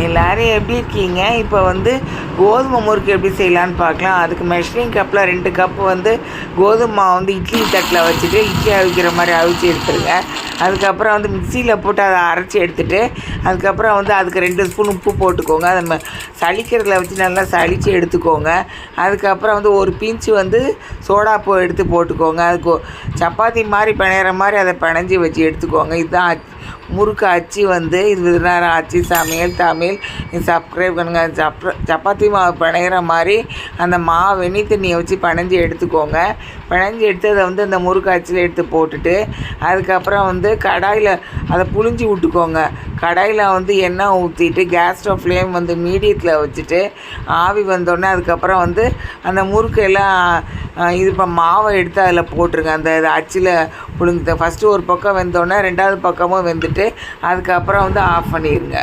எல்லோரும் எப்படி இருக்கீங்க? இப்போ வந்து கோதுமை முறுக்கு எப்படி செய்யலான்னு பார்க்கலாம். அதுக்கு மெஷரிங் கப்பில் 2 கப்பு வந்து கோதுமை மாவு வந்து இட்லி தட்டில் வச்சுட்டு இட்லி அவிக்கிற மாதிரி அவிச்சு எடுத்துருங்க. அதுக்கப்புறம் வந்து மிக்சியில் போட்டு அதை அரைச்சி எடுத்துகிட்டு அதுக்கப்புறம் வந்து அதுக்கு 2 ஸ்பூன் உப்பு போட்டுக்கோங்க. அதை சலிக்கிறதுல வச்சு நல்லா சலித்து எடுத்துக்கோங்க. அதுக்கப்புறம் வந்து ஒரு பிஞ்சு வந்து சோடாப்பூ எடுத்து போட்டுக்கோங்க. அதுக்கு சப்பாத்தி மாதிரி பிணையிற மாதிரி அதை பிணைஞ்சி வச்சு எடுத்துக்கோங்க. இதுதான் முறுக்கு அச்சு வந்து இது விருதுநகர் ஆச்சி சமையல் தமிழ். சப்ஸ்கிரைப் பண்ணுங்கள். சப்பாத்தி மாவு பிணையிற மாதிரி அந்த மாவு வெந்நீர் தண்ணியை வச்சு பிணைஞ்சி எடுத்துக்கோங்க. பிணைஞ்சி எடுத்து அதை வந்து அந்த முறுக்கு அச்சில் எடுத்து போட்டுட்டு அதுக்கப்புறம் வந்து கடாயில் அதை புழிஞ்சி விட்டுக்கோங்க. கடாயில் வந்து எண்ணெய் ஊற்றிட்டு கேஸ் ஸ்டவ் ஃப்ளேம் வந்து மீடியத்தில் வச்சுட்டு ஆவி வந்தோடனே அதுக்கப்புறம் வந்து அந்த முறுக்கையெல்லாம் இது இப்போ மாவை எடுத்து அதில் போட்டுருங்க. அந்த அச்சில் புழிஞ்சு ஃபஸ்ட்டு ஒரு பக்கம் வெந்தோடனே 2வது பக்கமும் வெந்துட்டு அதுக்கப்புறம் வந்து ஆஃப் பண்ணிடுங்க.